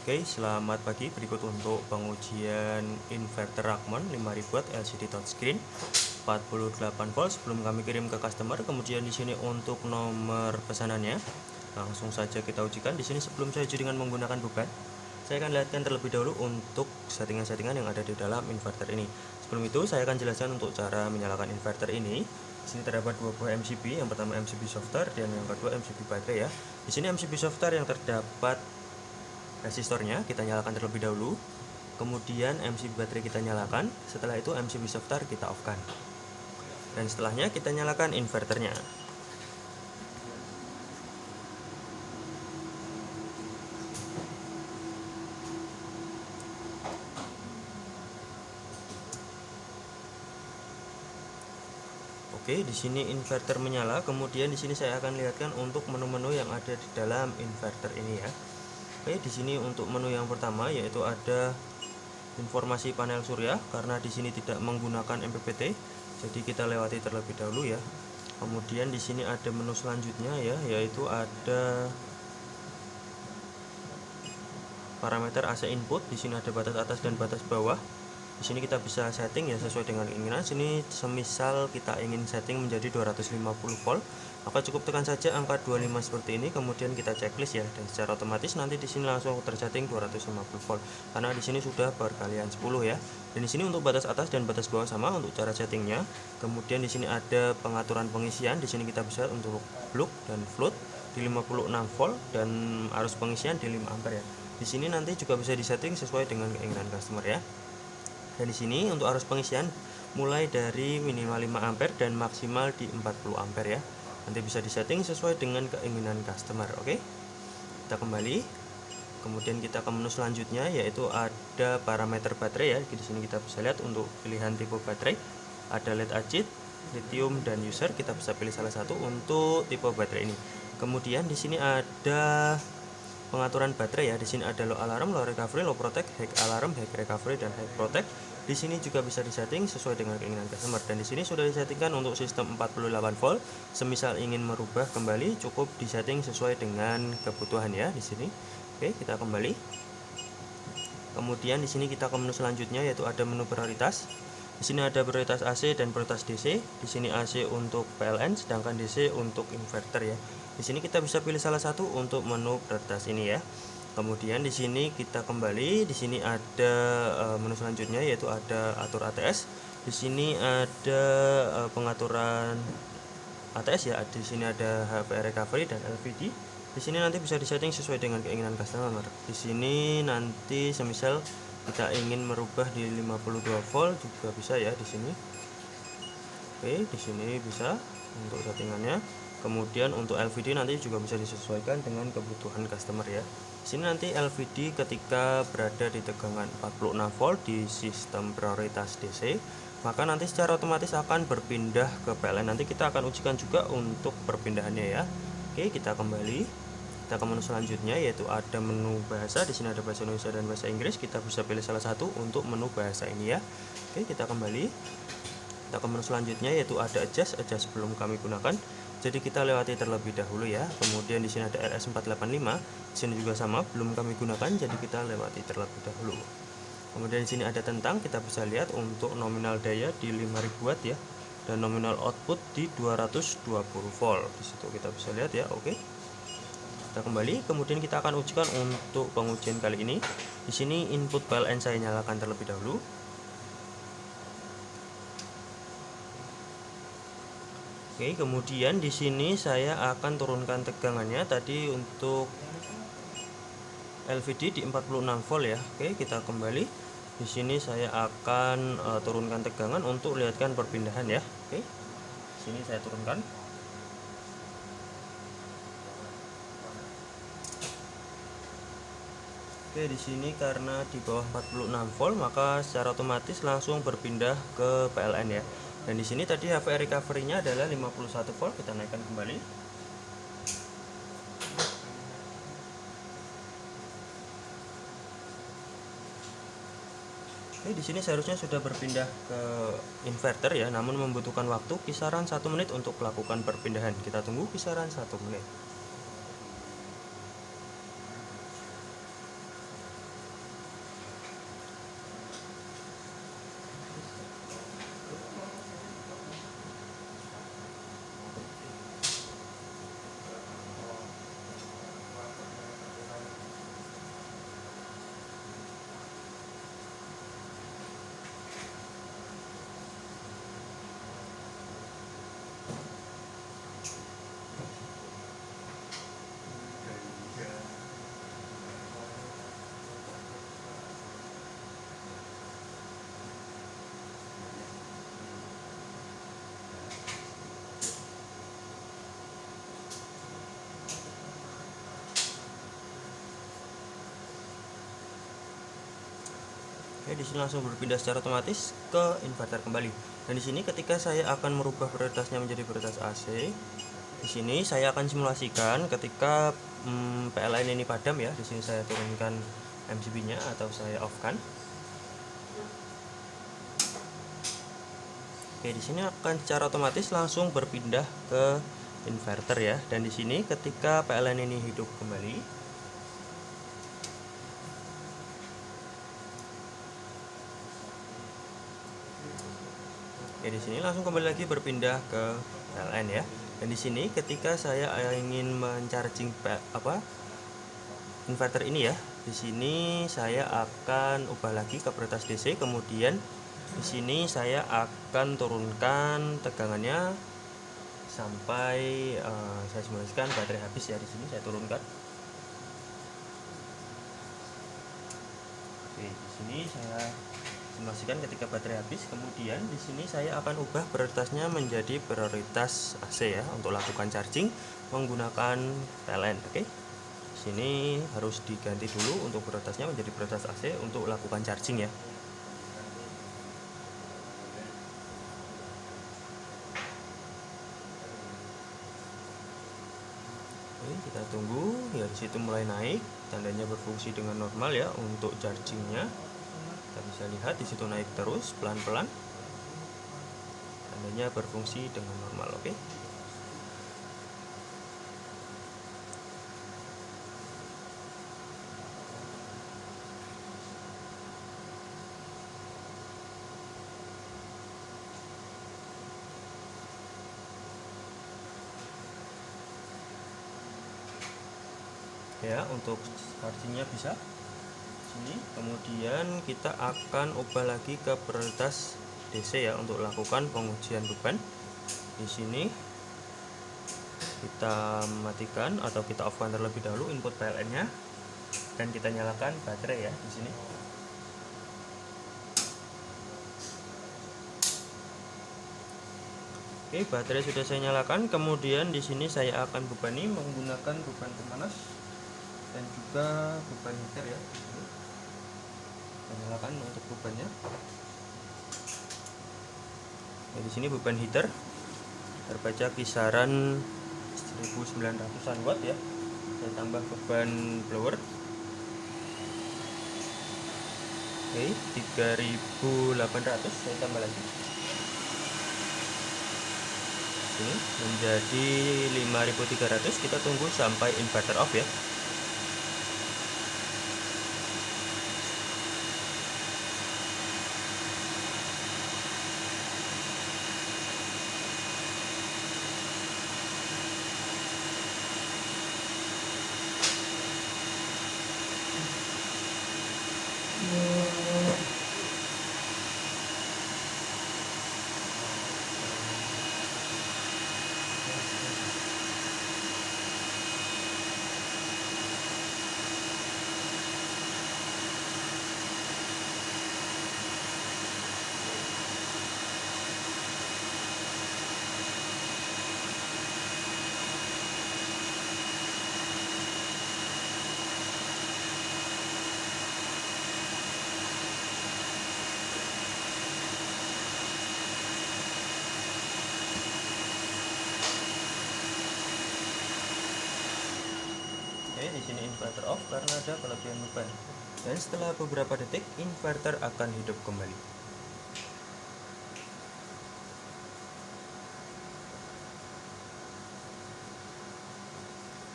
Oke, selamat pagi. Berikut untuk pengujian inverter Rockman 5000 watt LCD touchscreen 48 volt sebelum kami kirim ke customer. Kemudian di sini untuk nomor pesanannya. Langsung saja kita ujikan. Di sini sebelum saya uji dengan menggunakan beban, saya akan lihatkan terlebih dahulu untuk settingan-settingan yang ada di dalam inverter ini. Sebelum itu saya akan jelaskan untuk cara menyalakan inverter ini. Di sini terdapat dua buah MCB, yang pertama MCB softer dan yang kedua MCB baterai ya. Di sini MCB softer yang terdapat resistornya kita nyalakan terlebih dahulu, kemudian MCB baterai kita nyalakan, setelah itu MCB softer kita off kan, dan setelahnya kita nyalakan inverternya. Oke, di sini inverter menyala. Kemudian di sini saya akan lihatkan untuk menu-menu yang ada di dalam inverter ini ya. Oke, di sini untuk menu yang pertama yaitu ada informasi panel surya, karena di sini tidak menggunakan MPPT, jadi kita lewati terlebih dahulu ya. Kemudian di sini ada menu selanjutnya ya, yaitu ada parameter AC input. Di sini ada batas atas dan batas bawah. Di sini kita bisa setting ya sesuai dengan keinginan. Sini semisal kita ingin setting menjadi 250 volt, maka cukup tekan saja angka 25 seperti ini, kemudian kita checklist ya, dan secara otomatis nanti di sini langsung tersetting 250 volt karena di sini sudah perkalian 10 ya. Dan di sini untuk batas atas dan batas bawah sama untuk cara settingnya. Kemudian di sini ada pengaturan pengisian. Di sini kita bisa untuk block dan float di 56 volt dan arus pengisian di 5 ampere ya. Di sini nanti juga bisa disetting sesuai dengan keinginan customer ya. Dan di sini untuk arus pengisian mulai dari minimal 5 ampere dan maksimal di 40 ampere ya. Nanti bisa disetting sesuai dengan keinginan customer. Oke. Kita kembali. Kemudian kita ke menu selanjutnya yaitu ada parameter baterai ya. Di sini kita bisa lihat untuk pilihan tipe baterai. Ada lead acid, lithium dan user. Kita bisa pilih salah satu untuk tipe baterai ini. Kemudian di sini ada pengaturan baterai ya. Di sini ada low alarm, low recovery, low protect, high alarm, high recovery dan high protect. Di sini juga bisa disetting sesuai dengan keinginan customer. Dan di sini sudah disettingkan untuk sistem 48 volt. Semisal ingin merubah kembali, cukup disetting sesuai dengan kebutuhan ya di sini. Oke, kita kembali. Kemudian di sini kita ke menu selanjutnya yaitu ada menu prioritas. Di sini ada prioritas AC dan prioritas DC. Di sini AC untuk PLN, sedangkan DC untuk inverter ya. Di sini kita bisa pilih salah satu untuk menu prioritas ini ya. Kemudian di sini kita kembali. Di sini ada menu selanjutnya yaitu ada atur ATS. Di sini ada pengaturan ATS ya. Di sini ada HVR recovery dan LVD. Di sini nanti bisa disetting sesuai dengan keinginan customer. Di sini nanti semisal kita ingin merubah di 52 volt juga bisa ya di sini. Oke, di sini bisa untuk settingannya. Kemudian untuk LVD nanti juga bisa disesuaikan dengan kebutuhan customer ya. Di sini nanti LVD ketika berada di tegangan 46 volt di sistem prioritas DC, maka nanti secara otomatis akan berpindah ke PLN. Nanti kita akan ujikan juga untuk perpindahannya ya. Oke, kita kembali. Kita ke menu selanjutnya yaitu ada menu bahasa. Di sini ada bahasa Indonesia dan bahasa Inggris. Kita bisa pilih salah satu untuk menu bahasa ini ya. Oke, kita kembali. Kita ke menu selanjutnya yaitu ada adjust belum kami gunakan. Jadi kita lewati terlebih dahulu ya. Kemudian di sini ada RS485. Di sini juga sama, belum kami gunakan, jadi kita lewati terlebih dahulu. Kemudian di sini ada tentang, kita bisa lihat untuk nominal daya di 5000 watt ya, dan nominal output di 220 volt. Di situ kita bisa lihat ya. Oke. Kita kembali. Kemudian kita akan ujikan untuk pengujian kali ini. Di sini input PLN saya nyalakan terlebih dahulu. Oke, kemudian di sini saya akan turunkan tegangannya tadi untuk LVD di 46 volt ya. Oke, kita kembali. Di sini saya akan turunkan tegangan untuk lihatkan perpindahan ya. Oke. Di sini saya turunkan. Oke, di sini karena di bawah 46 volt maka secara otomatis langsung berpindah ke PLN ya. Dan di sini tadi HVR recovery-nya adalah 51 volt, kita naikkan kembali. Oke, di sini seharusnya sudah berpindah ke inverter ya, namun membutuhkan waktu kisaran 1 menit untuk melakukan perpindahan. Kita tunggu kisaran 1 menit. Oke, di sini langsung berpindah secara otomatis ke inverter kembali. Dan di sini ketika saya akan merubah prioritasnya menjadi prioritas AC, di sini saya akan simulasikan ketika PLN ini padam ya. Di sini saya turunkan MCB-nya atau saya off-kan. Oke, di sini akan secara otomatis langsung berpindah ke inverter ya. Dan di sini ketika PLN ini hidup kembali, oke, di sini langsung kembali lagi berpindah ke PLN ya. Dan di sini ketika saya ingin mencharging inverter ini ya, di sini saya akan ubah lagi ke prioritas DC, kemudian di sini saya akan turunkan tegangannya sampai saya simulasikan baterai habis ya. Di sini saya turunkan. Oke, di sini saya simulasikan ketika baterai habis, kemudian di sini saya akan ubah prioritasnya menjadi prioritas AC ya untuk lakukan charging menggunakan PLN. Oke. Di sini harus diganti dulu untuk prioritasnya menjadi prioritas AC untuk lakukan charging ya. Oke, kita tunggu ya, di situ mulai naik, tandanya berfungsi dengan normal ya untuk chargingnya. Kita bisa lihat di situ naik terus pelan-pelan, tandanya berfungsi dengan normal. Oke. Ya, untuk chargingnya bisa sini. Kemudian kita akan ubah lagi ke prioritas DC ya untuk lakukan pengujian beban. Di sini kita matikan atau kita off-kan terlebih dahulu input PLN-nya dan kita nyalakan baterai ya di sini. Oke, baterai sudah saya nyalakan. Kemudian di sini saya akan bebani menggunakan beban pemanas dan juga beban heater ya. Saya nyalakan untuk bebannya. Nah, di sini beban heater terbaca kisaran 1900-an watt ya. Saya tambah beban blower. Oke, 3800 saya tambah lagi. Ini menjadi 5300. Kita tunggu sampai inverter off ya. Oke, di sini inverter off karena ada kelebihan beban. Dan setelah beberapa detik, inverter akan hidup kembali.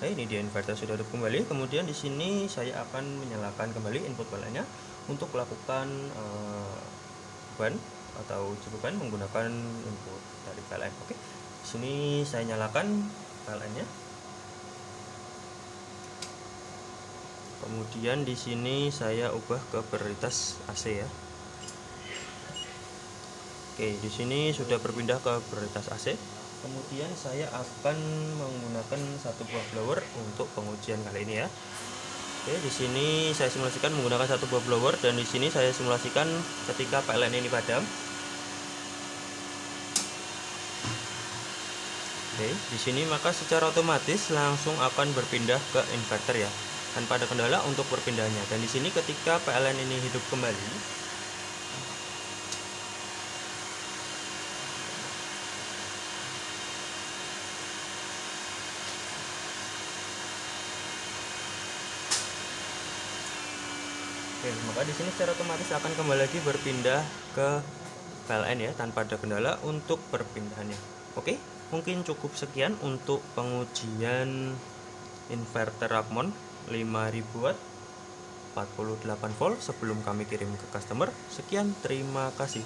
Oke, ini dia inverter sudah hidup kembali. Kemudian di sini saya akan menyalakan kembali input PLN-nya untuk melakukan beban atau uji beban menggunakan input dari PLN. Oke, di sini saya nyalakan PLN-nya. Kemudian di sini saya ubah ke prioritas AC ya. Oke, di sini sudah berpindah ke prioritas AC. Kemudian saya akan menggunakan satu buah blower untuk pengujian kali ini ya. Oke, di sini saya simulasikan menggunakan satu buah blower dan di sini saya simulasikan ketika PLN ini padam. Oke, di sini maka secara otomatis langsung akan berpindah ke inverter ya, tanpa ada kendala untuk perpindahannya. Dan di sini ketika PLN ini hidup kembali, Oke, maka di sini secara otomatis akan kembali lagi berpindah ke PLN ya, tanpa ada kendala untuk perpindahannya. Oke, mungkin cukup sekian untuk pengujian inverter Rakmon 5000 watt 48 volt sebelum kami kirim ke customer. Sekian, terima kasih.